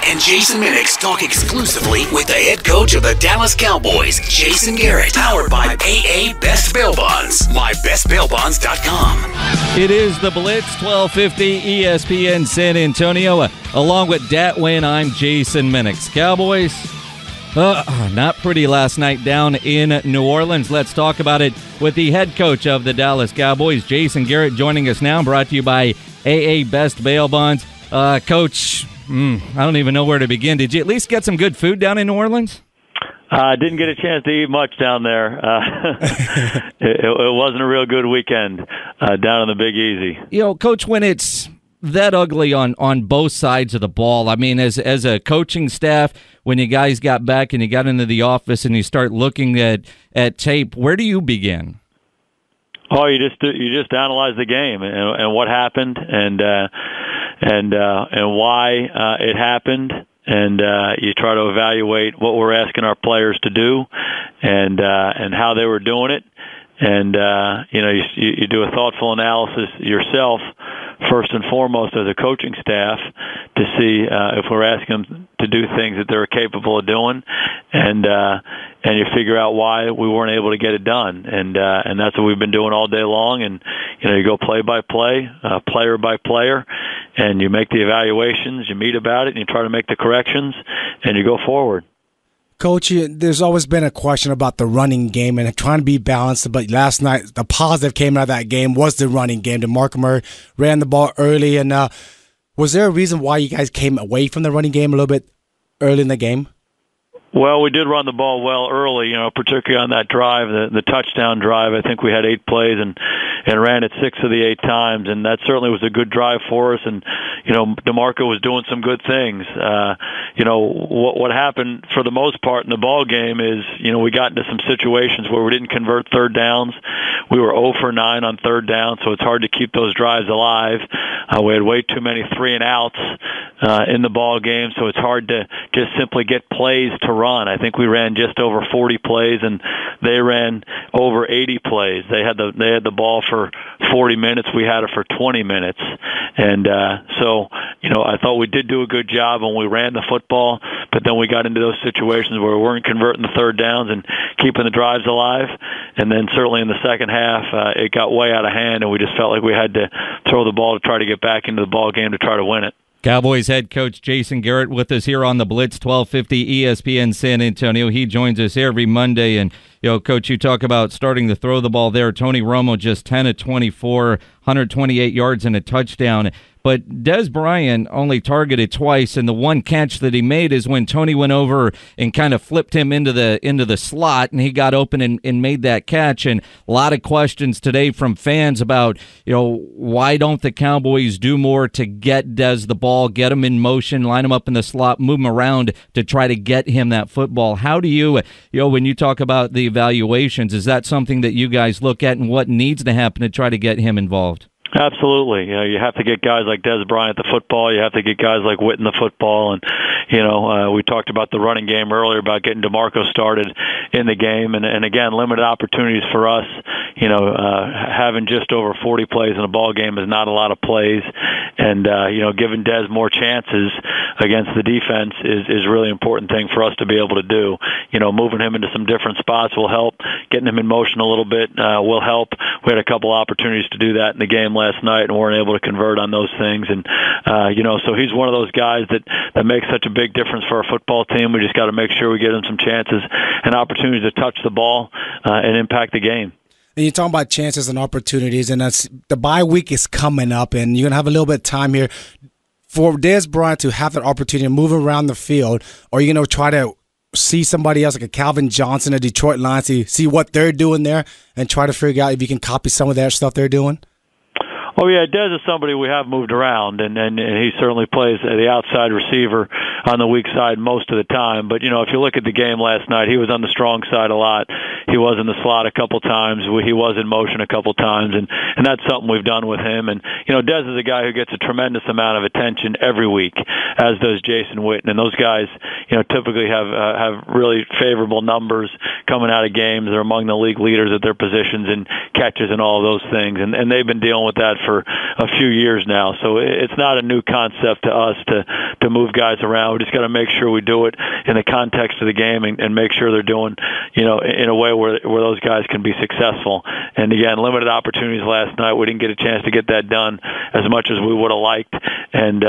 and Jason Minix talk exclusively with the head coach of the Dallas Cowboys, Jason Garrett. Powered by AA Best Bail Bonds. MyBestBailBonds.com. It is the Blitz, 1250 ESPN San Antonio. Along with Dat Wayne, I'm Jason Minix. Cowboys, not pretty last night down in New Orleans. Let's talk about it with the head coach of the Dallas Cowboys, Jason Garrett, joining us now. Brought to you by AA Best Bail Bonds. Coach, I don't even know where to begin. Did you at least get some good food down in New Orleans? I didn't get a chance to eat much down there. It wasn't a real good weekend down in the Big Easy. You know, Coach, when it's that ugly on both sides of the ball, I mean, as a coaching staff, when you guys got back and you got into the office and you start looking at tape, where do you begin? Oh, you just analyze the game and what happened and why it happened, and you try to evaluate what we're asking our players to do and how they were doing it, and you do a thoughtful analysis yourself first and foremost as a coaching staff to see if we're asking them to do things that they're capable of doing, and you figure out why we weren't able to get it done, and that's what we've been doing all day long. And you go play by play, player by player, and you make the evaluations, you meet about it, and you try to make the corrections, and you go forward. Coach, there's always been a question about the running game and trying to be balanced, but last night the positive came out of that game was the running game. DeMarco Murray ran the ball early, and was there a reason why you guys came away from the running game a little bit early in the game? Well, we did run the ball well early, particularly on that drive, the touchdown drive. I think we had 8 plays and ran it 6 of the 8 times, and that certainly was a good drive for us. And DeMarco was doing some good things. What happened for the most part in the ball game is we got into some situations where we didn't convert third downs. We were 0 for 9 on third down, so it's hard to keep those drives alive. We had way too many 3-and-outs in the ball game, so it's hard to just simply get plays to run. I think we ran just over 40 plays, and they ran over 80 plays. They had the ball for 40 minutes. We had it for 20 minutes, and so I thought we did do a good job when we ran the football. But then we got into those situations where we weren't converting the third downs and keeping the drives alive. And then certainly in the second half, it got way out of hand, and we just felt like we had to throw the ball to try to get back into the ball game to try to win it. Cowboys head coach Jason Garrett with us here on the Blitz, 1250 ESPN San Antonio. He joins us every Monday. And, Coach, you talk about starting to throw the ball there. Tony Romo just 10 of 24, 128 yards and a touchdown. But Dez Bryant only targeted twice, and the one catch that he made is when Tony went over and kind of flipped him into the slot, and he got open and made that catch. And a lot of questions today from fans about, why don't the Cowboys do more to get Dez the ball, get him in motion, line him up in the slot, move him around to try to get him that football. How do you, when you talk about the evaluations, is that something that you guys look at, and what needs to happen to try to get him involved? Absolutely. You have to get guys like Dez Bryant the football. You have to get guys like Witten the football. And, we talked about the running game earlier, about getting DeMarco started in the game. And again, limited opportunities for us. Having just over 40 plays in a ball game is not a lot of plays. And, giving Dez more chances against the defense is a really important thing for us to be able to do. Moving him into some different spots will help. Getting him in motion a little bit will help. We had a couple opportunities to do that in the game last night and weren't able to convert on those things. And, so he's one of those guys that makes such a big difference for our football team. We just got to make sure we get him some chances and opportunities to touch the ball and impact the game. And you're talking about chances and opportunities, and the bye week is coming up, and you're going to have a little bit of time here for Dez Bryant to have that opportunity to move around the field. Or you're going to try to see somebody else like a Calvin Johnson, a Detroit Lions, see what they're doing there and try to figure out if you can copy some of that stuff they're doing? Oh, yeah, Dez is somebody we have moved around, and he certainly plays the outside receiver on the weak side most of the time. But, if you look at the game last night, he was on the strong side a lot. He was in the slot a couple times. He was in motion a couple times, and that's something we've done with him. And, Dez is a guy who gets a tremendous amount of attention every week, as does Jason Witten. And those guys, typically have really favorable numbers coming out of games. They're among the league leaders at their positions and catches and all of those things. And they've been dealing with that for a few years now. So it's not a new concept to us to move guys around. We just got to make sure we do it in the context of the game and make sure they're doing, in a way where those guys can be successful. And again, limited opportunities last night. We didn't get a chance to get that done as much as we would have liked. And,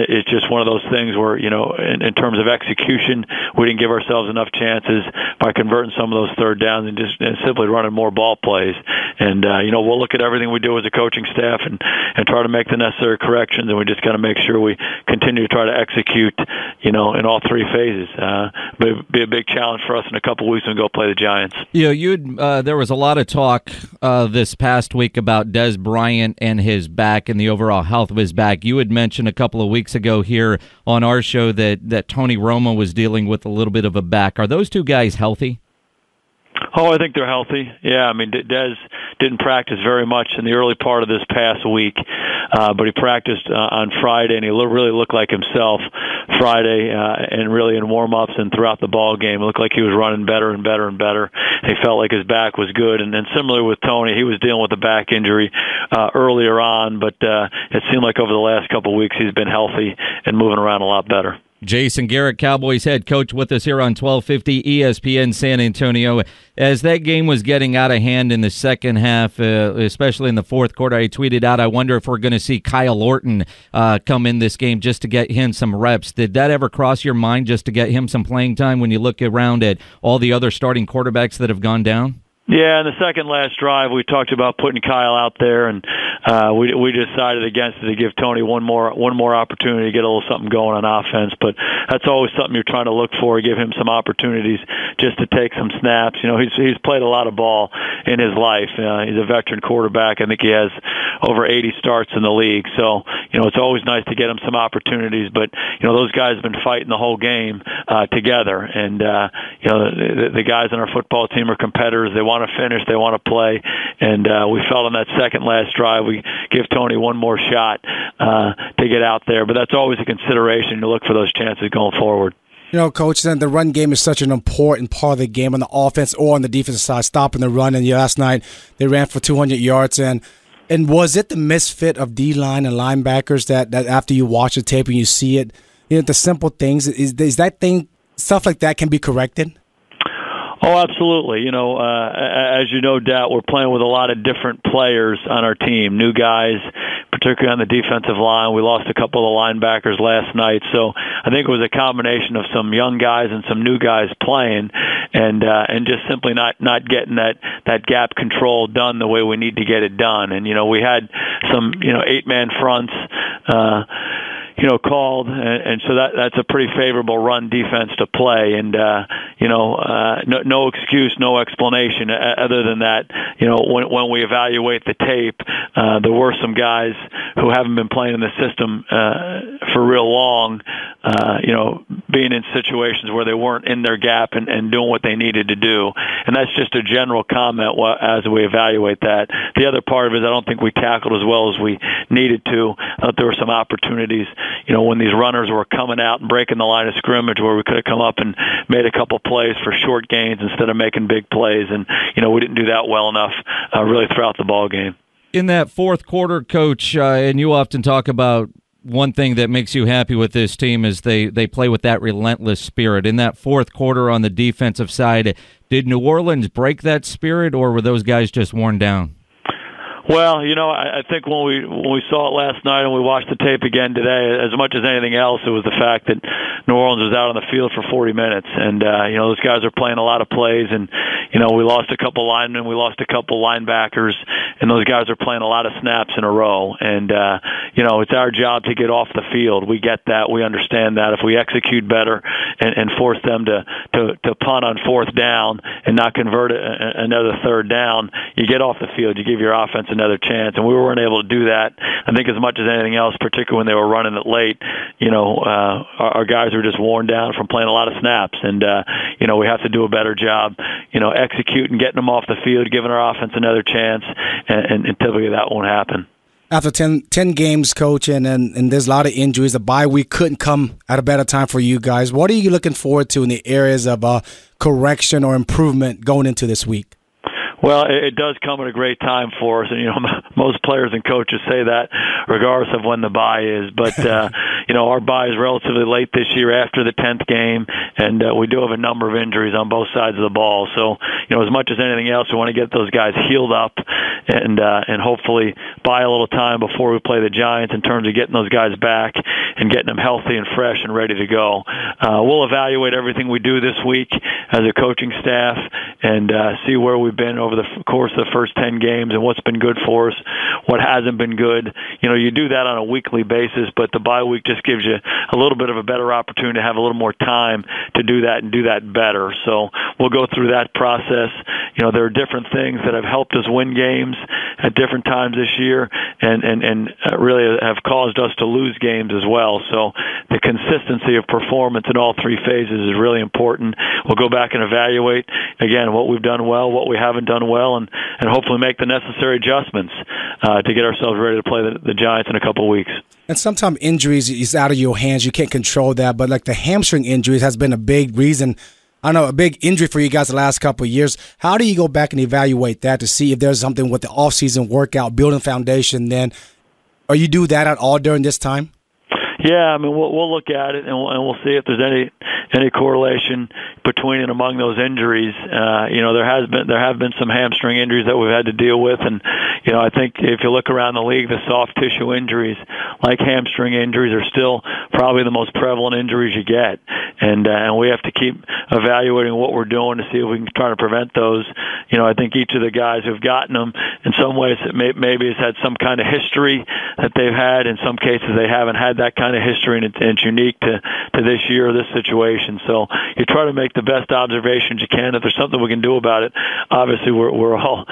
it's just one of those things where, in terms of execution, we didn't give ourselves enough chances by converting some of those third downs and just simply running more ball plays. And, we'll look at everything we do as a coaching staff and try to make the necessary corrections. And we just got to make sure we continue to try to execute, in all three phases. Be a big challenge for us in a couple of weeks when we go play the Giants. There was a lot of talk this past week about Dez Bryant and his back and the overall health of his back. You had mentioned a couple of weeks ago here on our show that Tony Romo was dealing with a little bit of a back. Are those two guys healthy? Oh, I think they're healthy. Yeah, I mean, Dez didn't practice very much in the early part of this past week, but he practiced on Friday, and he really looked like himself Friday, and really in warm-ups and throughout the ball game. It looked like he was running better and better and better. He felt like his back was good. And then similar with Tony, he was dealing with a back injury earlier on, but it seemed like over the last couple of weeks he's been healthy and moving around a lot better. Jason Garrett, Cowboys head coach, with us here on 1250 ESPN San Antonio. As that game was getting out of hand in the second half, especially in the fourth quarter, I tweeted out, I wonder if we're going to see Kyle Orton come in this game just to get him some reps. Did that ever cross your mind, just to get him some playing time when you look around at all the other starting quarterbacks that have gone down? Yeah, in the second last drive, we talked about putting Kyle out there, and we decided against it to give Tony one more opportunity to get a little something going on offense. But that's always something you're trying to look for, give him some opportunities just to take some snaps. He's played a lot of ball in his life. He's a veteran quarterback. I think he has over 80 starts in the league. So, it's always nice to get him some opportunities. But, those guys have been fighting the whole game together. And, the guys on our football team are competitors. They want to finish, they want to play, and we felt on that second last drive we give Tony one more shot to get out there. But that's always a consideration to look for those chances going forward. Coach, then the run game is such an important part of the game on the offense or on the defensive side, stopping the run. And last night they ran for 200 yards. And was it the misfit of D-line and linebackers that after you watch the tape and you see it, the simple things, is that thing, stuff like that can be corrected? Oh, absolutely. As you no doubt, we're playing with a lot of different players on our team, new guys, particularly on the defensive line. We lost a couple of linebackers last night, so I think it was a combination of some young guys and some new guys playing, and just simply not getting that gap control done the way we need to get it done. And we had some 8-man fronts called, and so that's a pretty favorable run defense to play. And no excuse, no explanation other than that. When we evaluate the tape, there were some guys who haven't been playing in the system for real long, being in situations where they weren't in their gap and doing what they needed to do. And that's just a general comment as we evaluate that. The other part of it is I don't think we tackled as well as we needed to. There were some opportunities, when these runners were coming out and breaking the line of scrimmage, where we could have come up and made a couple plays for short gains instead of making big plays. And, we didn't do that well enough really throughout the ball game. In that fourth quarter, Coach, and you often talk about one thing that makes you happy with this team is they play with that relentless spirit. In that fourth quarter on the defensive side, did New Orleans break that spirit, or were those guys just worn down? Well, I think when we saw it last night and we watched the tape again today, as much as anything else, it was the fact that New Orleans was out on the field for 40 minutes. And, those guys are playing a lot of plays. And, we lost a couple linemen, we lost a couple linebackers, and those guys are playing a lot of snaps in a row. And, it's our job to get off the field. We get that. We understand that. If we execute better and force them to punt on fourth down and not convert another third down, you get off the field. You give your offense another chance, and we weren't able to do that. I think as much as anything else, particularly when they were running it late, our guys were just worn down from playing a lot of snaps, and we have to do a better job, executing, getting them off the field, giving our offense another chance, and typically that won't happen. After 10 games, Coach, and there's a lot of injuries, the bye week couldn't come at a better time for you guys. What are you looking forward to in the areas of correction or improvement going into this week? Well, it does come at a great time for us, and most players and coaches say that regardless of when the bye is. But our bye is relatively late this year after the 10th game, and we do have a number of injuries on both sides of the ball. So as much as anything else, we want to get those guys healed up and hopefully buy a little time before we play the Giants in terms of getting those guys back and getting them healthy and fresh and ready to go. We'll evaluate everything we do this week as a coaching staff and see where we've been over the course of the first 10 games and what's been good for us, what hasn't been good. You do that on a weekly basis, but the bye week just gives you a little bit of a better opportunity to have a little more time to do that and do that better. So we'll go through that process. There are different things that have helped us win games at different times this year and really have caused us to lose games as well. So the consistency of performance in all three phases is really important. We'll go back and evaluate, again, what we've done well, what we haven't done well, and hopefully make the necessary adjustments to get ourselves ready to play the Giants in a couple of weeks. And sometimes injuries is out of your hands. You can't control that. But like the hamstring injuries has been a big reason. I know a big injury for you guys the last couple of years. How do you go back and evaluate that to see if there's something with the off-season workout, building foundation then? Or you do that at all during this time? Yeah, we'll look at it and we'll see if there's any correlation between and among those injuries. There have been some hamstring injuries that we've had to deal with, and I think if you look around the league, the soft tissue injuries like hamstring injuries are still probably the most prevalent injuries you get, and we have to keep evaluating what we're doing to see if we can try to prevent those. I think each of the guys who've gotten them, in some ways, maybe has had some kind of history that they've had. In some cases, they haven't had that kind of history, and it's unique to this year, this situation. So you try to make the best observations you can. If there's something we can do about it, obviously we're all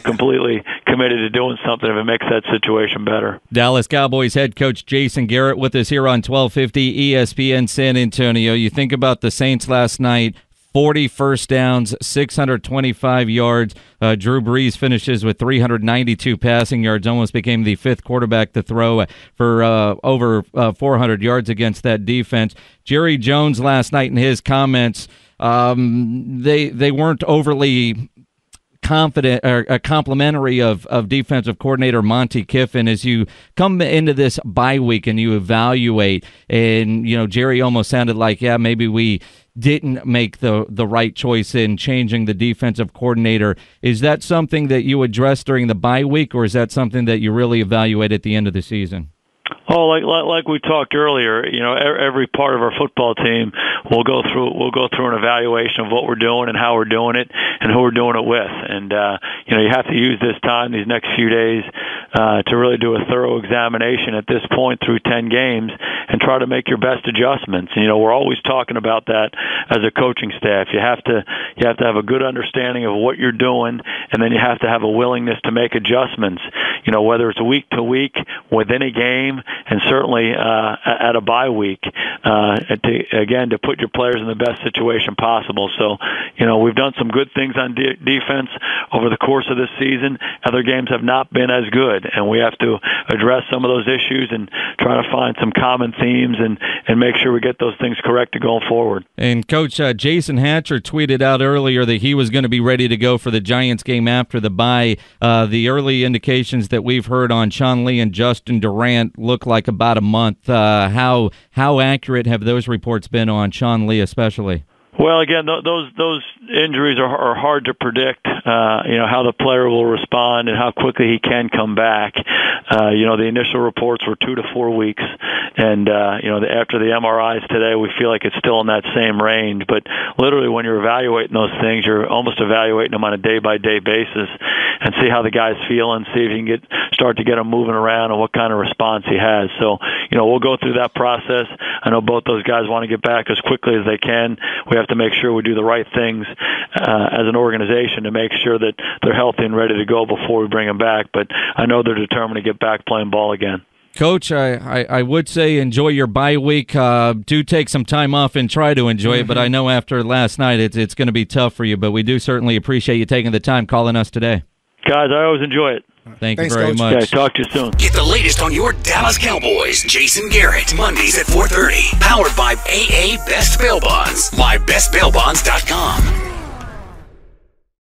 completely committed to doing something if it makes that situation better. Dallas Cowboys head coach Jason Garrett with us here on 1250 ESPN San Antonio. You think about the Saints last night. 40 first downs, 625 yards. Drew Brees finishes with 392 passing yards, almost became the fifth quarterback to throw for over 400 yards against that defense. Jerry Jones last night in his comments, they weren't overly confident or complimentary of defensive coordinator Monte Kiffin. As you come into this bye week and you evaluate, and Jerry almost sounded like, yeah, maybe we didn't make the right choice in changing the defensive coordinator. Is that something that you address during the bye week, or is that something that you really evaluate at the end of the season? Oh, like we talked earlier, every part of our football team will go through an evaluation of what we're doing and how we're doing it and who we're doing it with. And you have to use this time, these next few days, to really do a thorough examination at this point through 10 games and try to make your best adjustments. We're always talking about that as a coaching staff. You have to have a good understanding of what you're doing, and then you have to have a willingness to make adjustments. Whether it's week to week, within a game, and certainly at a bye week, to put your players in the best situation possible. So, we've done some good things on defense over the course of this season. Other games have not been as good, and we have to address some of those issues and try to find some common themes and make sure we get those things corrected going forward. And Coach Jason Hatcher tweeted out earlier that he was going to be ready to go for the Giants game after the bye. The early indications that we've heard on Sean Lee and Justin Durant look like about a month. How accurate have those reports been on Sean Lee especially? Well, again, those injuries are hard to predict. How the player will respond and how quickly he can come back. The initial reports were 2 to 4 weeks, and after the MRIs today, we feel like it's still in that same range. But literally, when you're evaluating those things, you're almost evaluating them on a day-by-day basis and see how the guy's feeling, see if you can start to get him moving around and what kind of response he has. So, we'll go through that process. I know both those guys want to get back as quickly as they can. We have to make sure we do the right things as an organization to make sure that they're healthy and ready to go before we bring them back. But I know they're determined to get back playing ball again. Coach, I would say enjoy your bye week. Do take some time off and try to enjoy it, but I know after last night it's going to be tough for you, but we do certainly appreciate you taking the time calling us today. Guys, I always enjoy it. Thanks you very Coach. much. Okay, talk to you soon. Get the latest on your Dallas Cowboys. Jason Garrett, Mondays at 4:30. Powered by AA Best Bail Bonds. MyBestBailBonds.com.